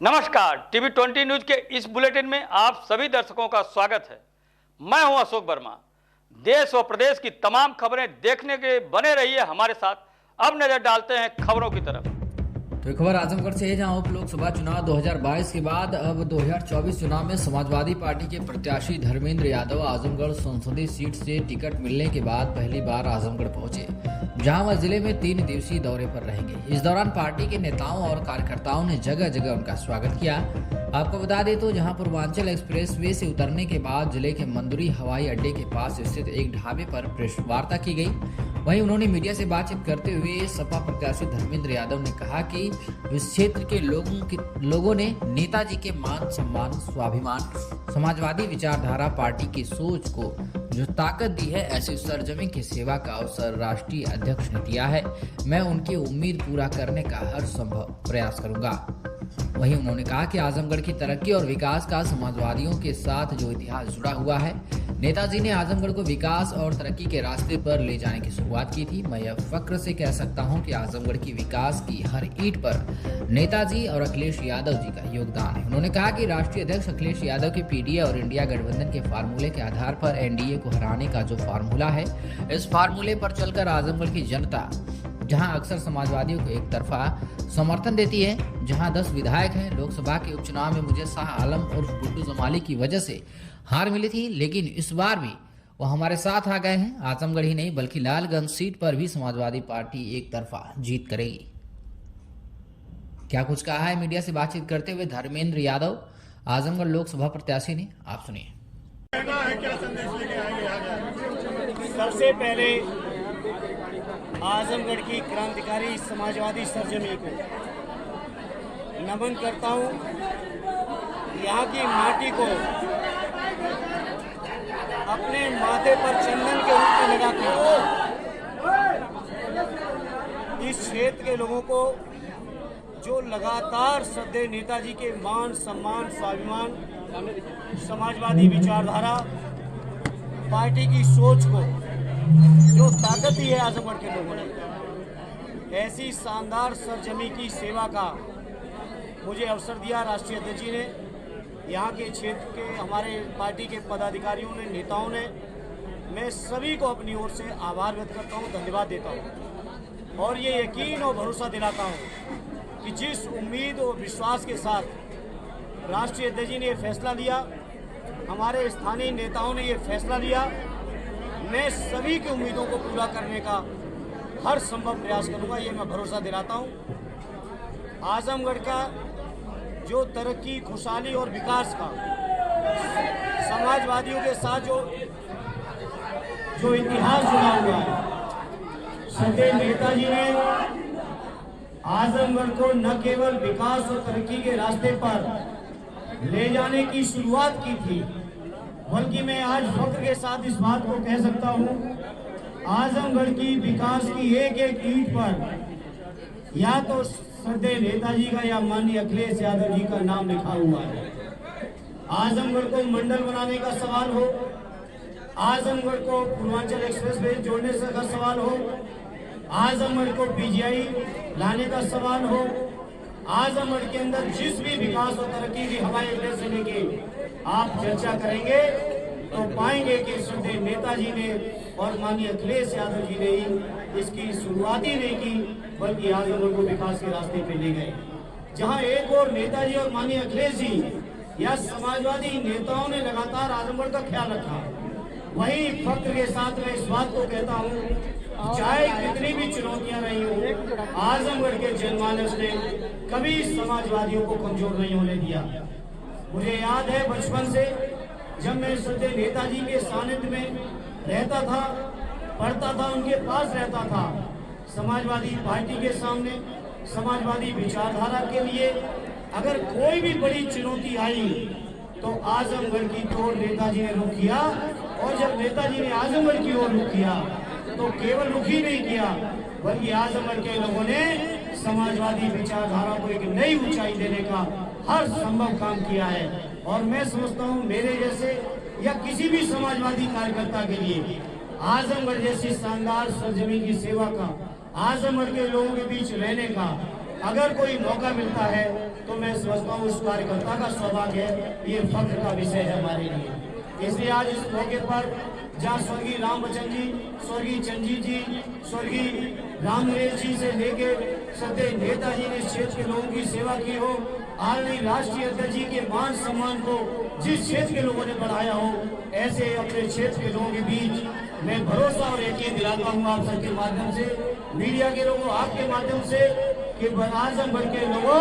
नमस्कार, TV 20 news के इस बुलेटिन में आप सभी दर्शकों का स्वागत है। मैं हूं अशोक वर्मा। देश व प्रदेश की तमाम खबरें देखने के बने रहिए हमारे साथ। अब नजर डालते हैं खबरों की तरफ। तो एक खबर आजमगढ़ से है, जहां उप लोकसभा चुनाव 2022 के बाद अब 2024 चुनाव में समाजवादी पार्टी के प्रत्याशी धर्मेंद्र यादव आजमगढ़ संसदीय सीट से टिकट मिलने के बाद पहली बार आजमगढ़ पहुंचे, जहां वह जिले में 3 दिवसीय दौरे पर रहेंगे। इस दौरान पार्टी के नेताओं और कार्यकर्ताओं ने जगह जगह उनका स्वागत किया। आपको बता दें तो जहां पूर्वांचल एक्सप्रेस वे से उतरने के बाद जिले के मंदुरी हवाई अड्डे के पास स्थित एक ढाबे पर प्रेस वार्ता की गई। वहीं उन्होंने मीडिया से बातचीत करते हुए सपा प्रत्याशी धर्मेंद्र यादव ने कहा कि इस क्षेत्र के लोगों ने नेताजी के मान सम्मान, स्वाभिमान, समाजवादी विचारधारा, पार्टी की सोच को जो ताकत दी है, ऐसी सरजमी की सेवा का अवसर राष्ट्रीय अध्यक्ष ने दिया है। मैं उनकी उम्मीद पूरा करने का हर संभव प्रयास करूंगा। वहीं उन्होंने कहा कि आजमगढ़ की तरक्की और विकास का समाजवादियों के साथ जो इतिहास जुड़ा हुआ है, नेताजी ने आजमगढ़ को विकास और तरक्की के रास्ते पर ले जाने की शुरुआत की थी। मैं यह फक्र से कह सकता हूं कि आजमगढ़ की विकास की हर ईंट पर नेताजी और अखिलेश यादव जी का योगदान है। उन्होंने कहा कि राष्ट्रीय अध्यक्ष अखिलेश यादव के पीडीए और इंडिया गठबंधन के फार्मूले के आधार पर एनडीए को हराने का जो फार्मूला है, इस फार्मूले पर चलकर आजमगढ़ की जनता, जहां अक्सर समाजवादियों को एक तरफा समर्थन देती है, जहां 10 विधायक हैं। लोकसभा के उपचुनाव में मुझे शाह आलम और गुड्डू जमाली की वजह से हार मिली थी, लेकिन इस बार भी वो हमारे साथ आ गए हैं। आजमगढ़ ही नहीं बल्कि लालगंज सीट पर भी समाजवादी पार्टी एक तरफा जीत करेगी। क्या कुछ कहा है मीडिया से बातचीत करते हुए धर्मेंद्र यादव, आजमगढ़ लोकसभा प्रत्याशी ने, आप सुनिए। सबसे पहले आजमगढ़ की क्रांतिकारी समाजवादी सरजमी को नमन करता हूं। यहाँ की माटी को अपने माथे पर चंदन के रूप में लगाकर इस क्षेत्र के लोगों को जो लगातार श्रद्धेय नेताजी के मान सम्मान, स्वाभिमान, समाजवादी विचारधारा, पार्टी की सोच को जो ताकत दी है आजमगढ़ के लोगों ने, ऐसी शानदार सरजमी की सेवा का मुझे अवसर दिया राष्ट्रीय अध्यक्ष जी ने। यहाँ के क्षेत्र के हमारे पार्टी के पदाधिकारियों ने, नेताओं ने, मैं सभी को अपनी ओर से आभार व्यक्त करता हूँ, धन्यवाद देता हूँ और ये यकीन और भरोसा दिलाता हूँ कि जिस उम्मीद और विश्वास के साथ राष्ट्रीय अध्यक्ष जी ने ये फैसला लिया, हमारे स्थानीय नेताओं ने ये फैसला लिया, मैं सभी की उम्मीदों को पूरा करने का हर संभव प्रयास करूंगा, ये मैं भरोसा दिलाता हूं। आजमगढ़ का जो तरक्की, खुशहाली और विकास का समाजवादियों के साथ जो इतिहास जुड़ा हुआ है, श्रद्धेय नेताजी ने आजमगढ़ को न केवल विकास और तरक्की के रास्ते पर ले जाने की शुरुआत की थी, बल्कि मैं आज फख्र के साथ इस बात को कह सकता हूं, आजमगढ़ की विकास की एक एक ईंट पर या तो श्रद्धेय नेताजी का या माननीय अखिलेश यादव जी का नाम लिखा हुआ है। आजमगढ़ को मंडल बनाने का सवाल हो, आजमगढ़ को पूर्वांचल एक्सप्रेस वे जोड़ने का सवाल हो, आजमगढ़ को पीजीआई लाने का सवाल हो, आजमगढ़ के अंदर जिस भी विकास और तरक्की की हवाई अड्डे से लेके आप चर्चा करेंगे तो पाएंगे कि श्रद्धेय नेताजी ने और माननीय अखिलेश यादव जी ने ही इसकी शुरुआत ही नहीं की, बल्कि आजमगढ़ को विकास के रास्ते पे ले गए। जहां एक और नेताजी और माननीय अखिलेश जी या समाजवादी नेताओं ने लगातार आजमगढ़ का ख्याल रखा, वहीं फख्र के साथ मैं इस बात को कहता हूं, चाहे कितनी भी चुनौतियां रही हो, आजमगढ़ के जनमानस ने कभी समाजवादियों को कमजोर नहीं होने दिया। मुझे याद है बचपन से जब मैं श्रद्धेय नेताजी के सानिध्य में रहता था, पढ़ता था, उनके पास रहता था, समाजवादी पार्टी के सामने समाजवादी विचारधारा के लिए अगर कोई भी बड़ी चुनौती आई तो आजमगढ़ की ओर नेताजी ने रुख किया, और जब नेताजी ने आजमगढ़ की ओर रुख किया तो केवल रुख ही नहीं किया, बल्कि आजमगढ़ के लोगों ने समाजवादी विचारधारा को एक नई ऊंचाई देने का हर संभव काम किया है। और मैं समझता हूं मेरे जैसे या किसी भी समाजवादी कार्यकर्ता के लिए आजमगढ़ जैसी शानदार सरजमी की सेवा का, आजमगढ़ के लोगों के बीच रहने का अगर कोई मौका मिलता है तो मैं समझता हूँ उस कार्यकर्ता का सौभाग्य है, ये फख्र का विषय है हमारे लिए। इसलिए आज इस मौके पर जहाँ स्वर्गीय राम बच्चन जी, स्वर्गीय चंजीत जी, स्वर्गीय रामनरेश जी से लेके सत्य नेताजी ने इस क्षेत्र के लोगों की सेवा की हो, आदरणीय राष्ट्रीय अध्यक्ष जी के मान सम्मान को जिस क्षेत्र के लोगों ने बढ़ाया हो, ऐसे अपने क्षेत्र के लोगों के बीच मैं भरोसा और यकीन दिलाता हूँ आप सबके माध्यम से, मीडिया के लोगों, आपके माध्यम से, कि आजमगढ़ के लोगों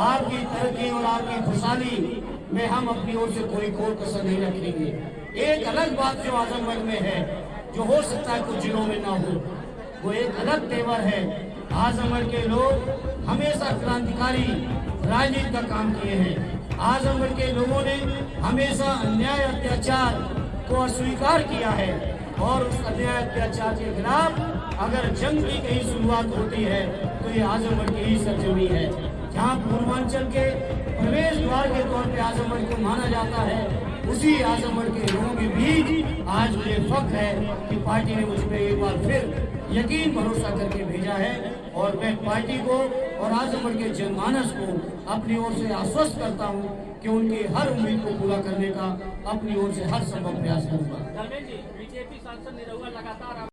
आपकी तरक्की और आपकी खुशहाली में हम अपनी ओर से कोई कोर कसर नहीं रखेंगे। एक अलग बात जो आजमगढ़ में है, जो हो सकता है कुछ जिलों में ना हो, वो एक अलग तेवर है। आजमगढ़ के लोग हमेशा क्रांतिकारी राजनीति का काम किए हैं। आजमगढ़ के लोगों ने हमेशा अन्याय अत्याचार को अस्वीकार किया है और उस अन्याय अत्याचार के खिलाफ अगर जंग की कहीं शुरुआत होती है तो ये आजमगढ़ की ही सरजमी है, जहाँ पूर्वांचल के प्रवेश द्वार के तौर पे आजमगढ़ को माना जाता है। उसी आजमगढ़ के लोगों के बीच आज मुझे फख्र है कि पार्टी ने मुझ पर एक बार फिर यकीन भरोसा करके भेजा है और मैं पार्टी को और आजमगढ़ के जनमानस को अपनी ओर से आश्वस्त करता हूं कि उनकी हर उम्मीद को पूरा करने का अपनी ओर से हर संभव प्रयास करूंगा। बीजेपी सांसद निरहुआ लगातार